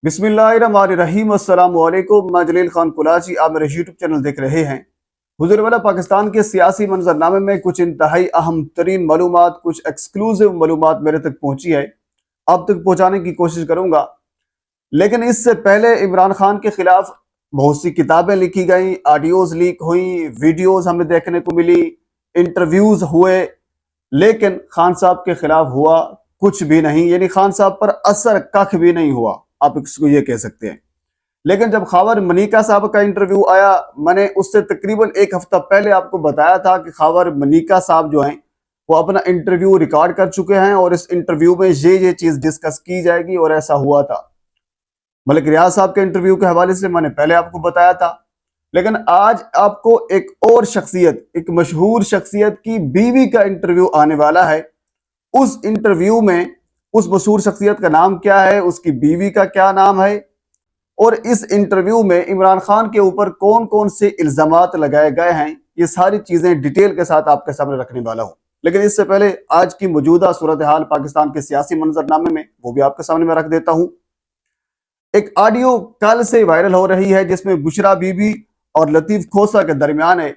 बिस्मिल्लाहिर्रहमानिर्रहीम। अस्सलाम वालेकुम। मैं जलील खान कुलाची, आप मेरे यूट्यूब चैनल देख रहे हैं। हुजूर वाला पाकिस्तान के सियासी मंजरनामे में कुछ इंतहाई अहम तरीन मालूमात, कुछ एक्सक्लूसिव मालूमात मेरे तक पहुंची है, आप तक पहुंचाने की कोशिश करूंगा। लेकिन इससे पहले इमरान खान के खिलाफ बहुत सी किताबें लिखी गई, ऑडियोज लीक हुई, वीडियोज हमें देखने को मिली, इंटरव्यूज हुए, लेकिन खान साहब के खिलाफ हुआ कुछ भी नहीं, यानी खान साहब पर असर कख भी नहीं हुआ, आप इसको ये कह सकते हैं। लेकिन जब खावर मनीका साहब का इंटरव्यू आया, मैंने उससे तकरीबन एक हफ्ता पहले आपको बताया था कि खावर मनीका साहब जो हैं वो अपना इंटरव्यू रिकॉर्ड कर चुके हैं और इस इंटरव्यू में ये चीज डिस्कस की जाएगी, और ऐसा हुआ था। मलिक रियाज साहब के इंटरव्यू के हवाले से मैंने पहले आपको बताया था। लेकिन आज आपको एक और शख्सियत, एक मशहूर शख्सियत की बीवी का इंटरव्यू आने वाला है। उस इंटरव्यू में उस मशहूर शख्सियत का नाम क्या है, उसकी बीवी का क्या नाम है, और इस इंटरव्यू में इमरान खान के ऊपर कौन कौन से इल्जामात लगाए गए हैं, ये सारी चीजें डिटेल के साथ आपके सामने रखने वाला हूं। लेकिन इससे पहले आज की मौजूदा सूरत हाल पाकिस्तान के सियासी मंजरनामे में, वो भी आपके सामने मैं रख देता हूं। एक ऑडियो कल से वायरल हो रही है जिसमें बुशरा बीबी और लतीफ खोसा के दरमियान है,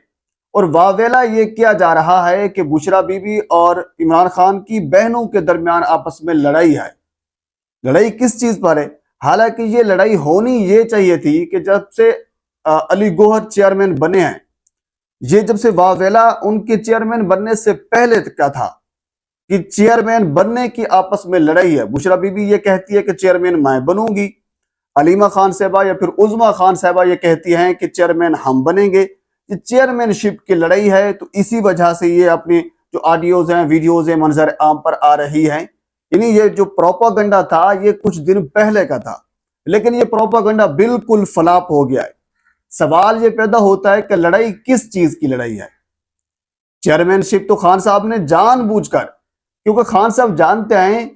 और वावेला ये किया जा रहा है कि बुशरा बीबी और इमरान खान की बहनों के दरमियान आपस में लड़ाई है। लड़ाई किस चीज पर है? हालांकि ये लड़ाई होनी ये चाहिए थी कि जब से अली गोहर चेयरमैन बने हैं, ये जब से वावेला उनके चेयरमैन बनने से पहले का था कि चेयरमैन बनने की आपस में लड़ाई है। बुशरा बीबी ये कहती है कि चेयरमैन मैं बनूंगी, अलीमा खान साहबा या फिर उज़मा खान साहबा ये कहती हैं कि चेयरमैन हम बनेंगे। ये चेयरमैनशिप की लड़ाई है, तो इसी वजह से ये अपनी जो ऑडियोज हैं, वीडियोज हैं, मंजर आम पर आ रही हैं। यानी ये जो प्रोपागंडा था ये कुछ दिन पहले का था, लेकिन ये प्रोपागंडा बिल्कुल फ्लॉप हो गया है। सवाल ये पैदा होता है कि लड़ाई किस चीज की लड़ाई है? चेयरमैनशिप तो खान साहब ने जानबूझकर, क्योंकि खान साहब जानते हैं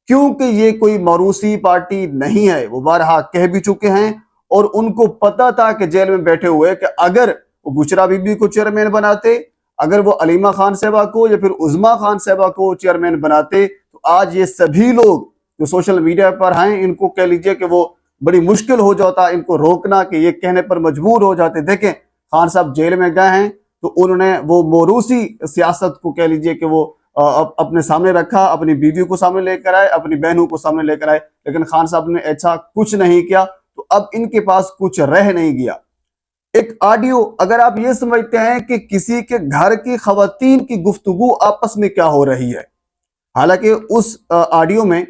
क्योंकि ये कोई मरूसी पार्टी नहीं है, वो बारहा कह भी चुके हैं, और उनको पता था कि जेल में बैठे हुए कि अगर वो बुशरा बीबी को चेयरमैन बनाते, अगर वो अलीमा खान साहबा को या फिर उज़मा खान साहबा को चेयरमैन बनाते, तो आज ये सभी लोग जो सोशल मीडिया पर हैं, इनको कह लीजिए कि वो बड़ी मुश्किल हो जाता इनको रोकना, कि ये कहने पर मजबूर हो जाते। देखें, खान साहब जेल में गए हैं तो उन्होंने वो मोरूसी सियासत को कह लीजिए कि वो अपने सामने रखा, अपनी बीवी को सामने लेकर आए, अपनी बहनों को सामने लेकर आए, लेकिन खान साहब ने ऐसा कुछ नहीं किया, तो अब इनके पास कुछ रह नहीं गया। एक ऑडियो, अगर आप ये समझते हैं कि किसी के घर की खवातीन की गुफ्तगू आपस में क्या हो रही है, हालांकि उस ऑडियो में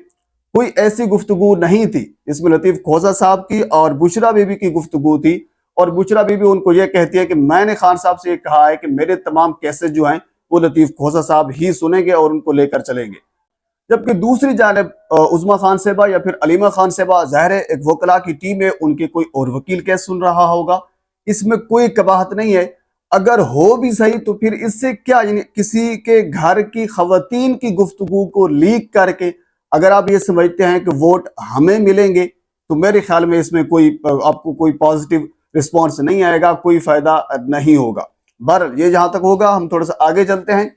कोई ऐसी गुफ्तगू नहीं थी। इसमें लतीफ खोसा साहब की और बुशरा बीबी की गुफ्तगू थी, और बुशरा बीबी उनको यह कहती है कि मैंने खान साहब से कहा है कि मेरे तमाम केसेस जो हैं वो लतीफ खोसा साहब ही सुनेंगे और उनको लेकर चलेंगे। जबकि दूसरी जानिब उज़मा खान साहबा या फिर अलीमा खान साहबा, ज़ाहिर है एक वकला की टीम है, उनके कोई और वकील केस सुन रहा होगा, इसमें कोई कबाहत नहीं है। अगर हो भी सही तो फिर इससे क्या, यानी किसी के घर की खवातीन की गुफ्तगू को लीक करके अगर आप ये समझते हैं कि वोट हमें मिलेंगे, तो मेरे ख्याल में इसमें कोई आपको कोई पॉजिटिव रिस्पॉन्स नहीं आएगा, कोई फायदा नहीं होगा। बहरहाल ये जहां तक होगा, हम थोड़ा सा आगे चलते हैं।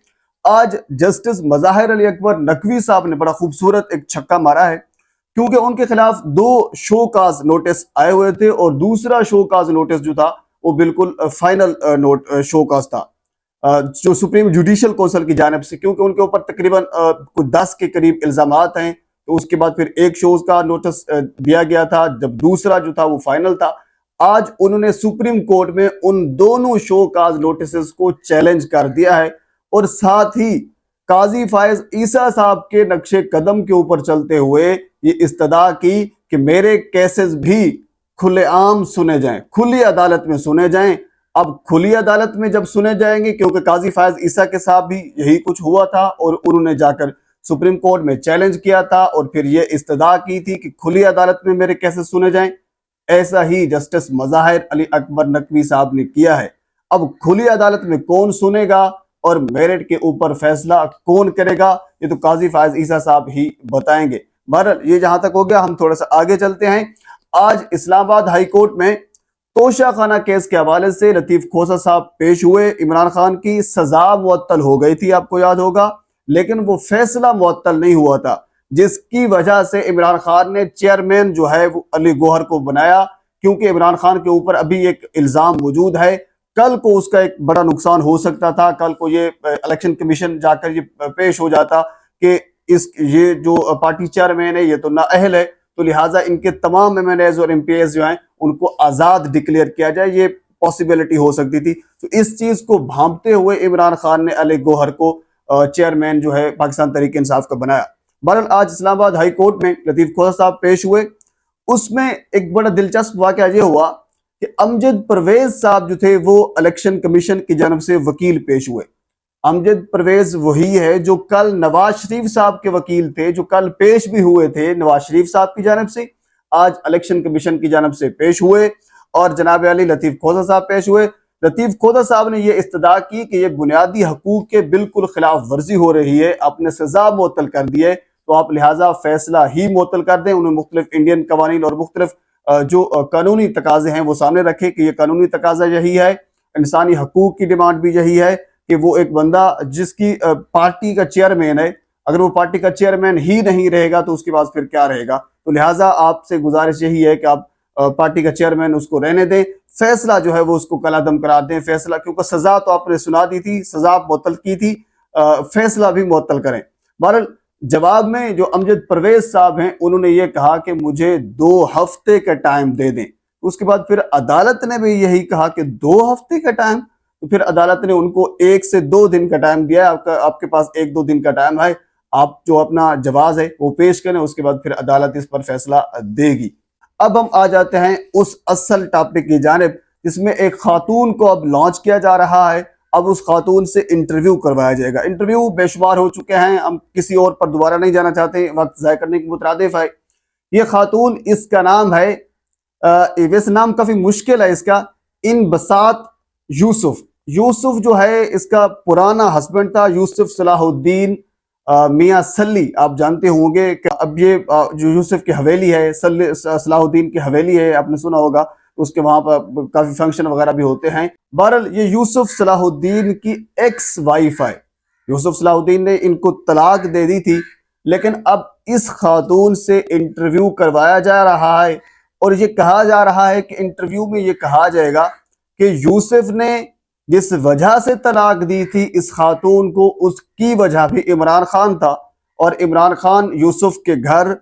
आज जस्टिस मज़ाहिर अली अकबर नकवी साहब ने बड़ा खूबसूरत एक छक्का मारा है, क्योंकि उनके खिलाफ 2 शोकाज नोटिस आए हुए थे, और दूसरा शोकाज नोटिस जो था वो बिल्कुल फाइनल शोकाज था जो सुप्रीम जुडिशल काउंसिल की जानिब से, क्योंकि उनके ऊपर तकरीबन कुछ 10 के करीब इल्जामात हैं। तो उसके बाद फिर एक शोज का नोटिस दिया गया था, जब दूसरा जो था वो फाइनल था। आज उन्होंने सुप्रीम कोर्ट में उन दोनों शोकाज नोटिस को चैलेंज कर दिया है, और साथ ही काजी फायज ईसा साहब के नक्शे कदम के ऊपर चलते हुए ये इस्तदा की कि मेरे केसेस भी खुलेआम सुने जाएं, खुली अदालत में सुने जाएं। अब खुली अदालत में जब सुने जाएंगे, क्योंकि काजी फायज ईसा के साथ भी यही कुछ हुआ था, और उन्होंने जाकर सुप्रीम कोर्ट में चैलेंज किया था, और फिर ये इस्तदा की थी कि खुली अदालत में मेरे केसेस सुने जाएं। ऐसा ही जस्टिस मज़ाहिर अली अकबर नकवी साहब ने किया है। अब खुली अदालत में कौन सुनेगा और मेरिट के ऊपर फैसला कौन करेगा, ये तो काजी फायज ईसा साहब ही बताएंगे। बहरहाल ये जहां तक हो गया, हम थोड़ा सा आगे चलते हैं। आज इस्लामाबाद हाई कोर्ट में तोशा खाना केस के हवाले से लतीफ खोसा साहब पेश हुए। इमरान खान की सजा मुअत्तल हो गई थी, आपको याद होगा, लेकिन वो फैसला मुअत्तल नहीं हुआ था। जिसकी वजह से इमरान खान ने चेयरमैन जो है वो अली गौहर को बनाया, क्योंकि इमरान खान के ऊपर अभी एक इल्जाम मौजूद है। कल को उसका एक बड़ा नुकसान हो सकता था, कल को ये इलेक्शन कमीशन जाकर ये पेश हो जाता कि ये जो पार्टी चेयरमैन है ये तो नाअहल है, तो लिहाजा इनके तमाम एमएनएज और एमपीएस जो हैं उनको आजाद डिक्लेयर किया जाए, ये पॉसिबिलिटी हो सकती थी। तो इस चीज को भांपते हुए इमरान खान ने अली गौहर को चेयरमैन जो है पाकिस्तान तहरीक इंसाफ का बनाया। बहरहाल आज इस्लामाबाद हाई कोर्ट में लतीफ खोजा साहब पेश हुए, उसमें एक बड़ा दिलचस्प वाकया ये हुआ कि अमजद परवेज साहब जो थे वो इलेक्शन कमीशन की जानब से वकील पेश हुए। अमजद परवेज वही है जो कल नवाज शरीफ साहब के वकील थे, जो कल पेश भी हुए थे नवाज शरीफ साहब की जानब से, आज इलेक्शन कमीशन की जानब से पेश हुए और जनाब अली लतीफ खोजा साहब पेश हुए। लतीफ खोजा साहब ने यह इस्तदा की कि यह बुनियादी हकूक के बिल्कुल खिलाफ वर्जी हो रही है, आपने सजा मुअत्तल कर दी है, तो आप लिहाजा फैसला ही मुअत्तल कर दें। उन्होंने मुख्तलिफ इंडियन कवानीन और मुख्तलिफ जो कानूनी तकाजे हैं वो सामने रखे कि ये कानूनी तकाजा यही है, इंसानी हकूक की डिमांड भी यही है कि वो एक बंदा जिसकी पार्टी का चेयरमैन है, अगर वो पार्टी का चेयरमैन ही नहीं रहेगा तो उसके पास फिर क्या रहेगा। तो लिहाजा आपसे गुजारिश यही है कि आप पार्टी का चेयरमैन उसको रहने दें, फैसला जो है वो उसको कलादम करार दें। फैसला क्योंकि सजा तो आपने सुना दी थी, सजा मुअत्तल की थी, फैसला भी मुअत्तल करें। बहरहाल जवाब में जो अमजद परवेज साहब हैं उन्होंने ये कहा कि मुझे 2 हफ्ते का टाइम दे दें। उसके बाद फिर अदालत ने भी यही कहा कि 2 हफ्ते का टाइम, तो फिर अदालत ने उनको 1 से 2 दिन का टाइम दिया है। आपके पास 1-2 दिन का टाइम है, आप जो अपना जवाब है वो पेश करें, उसके बाद फिर अदालत इस पर फैसला देगी। अब हम आ जाते हैं उस असल टॉपिक की जानिब जिसमें एक खातून को अब लॉन्च किया जा रहा है। अब उस खातून से इंटरव्यू करवाया जाएगा। इंटरव्यू बेशुमार हो चुके हैं, हम किसी और पर दोबारा नहीं जाना चाहते, वक्त ज़ाय करने के मुतरादिफ है। ये खातून, इसका नाम है, वैसे नाम काफी मुश्किल है इसका, इन बसात यूसुफ। यूसुफ जो है इसका पुराना हस्बैंड था यूसुफ सलाहुद्दीन मियां सल्ली। आप जानते होंगे कि अब ये जो यूसुफ की हवेली है, सलाहुद्दीन की हवेली है, आपने सुना होगा, उसके वहां पर काफी फंक्शन वगैरह भी होते हैं। बहरहाल ये यूसुफ सलाहुद्दीन की एक्स वाइफ है। यूसुफ सलाहुद्दीन ने इनको तलाक दे दी थी, लेकिन अब इस खातून से इंटरव्यू करवाया जा रहा है और ये कहा जा रहा है कि इंटरव्यू में ये कहा जाएगा कि यूसुफ ने जिस वजह से तलाक दी थी इस खातून को, उसकी वजह भी इमरान खान था और इमरान खान यूसुफ के घर,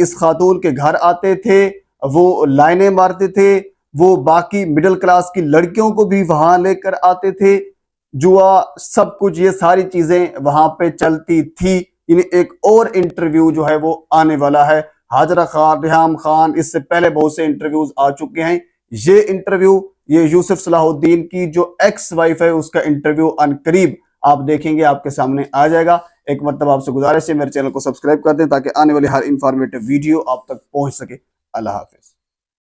इस खातून के घर आते थे, वो लाइनें मारते थे, वो बाकी मिडिल क्लास की लड़कियों को भी वहां लेकर आते थे, जुआ सब कुछ, ये सारी चीजें वहां पे चलती थी। एक और इंटरव्यू जो है वो आने वाला है। हाजरा खान, रिहाम खान, इससे पहले बहुत से इंटरव्यूज आ चुके हैं। ये इंटरव्यू, ये यूसुफ सलाहुद्दीन की जो एक्स वाइफ है उसका इंटरव्यू अनकरीब आप देखेंगे, आपके सामने आ जाएगा। एक मतलब आपसे गुजारिश है मेरे चैनल को सब्सक्राइब कर दें ताकि आने वाली हर इंफॉर्मेटिव वीडियो आप तक पहुंच सके। अल्लाह हाफिज।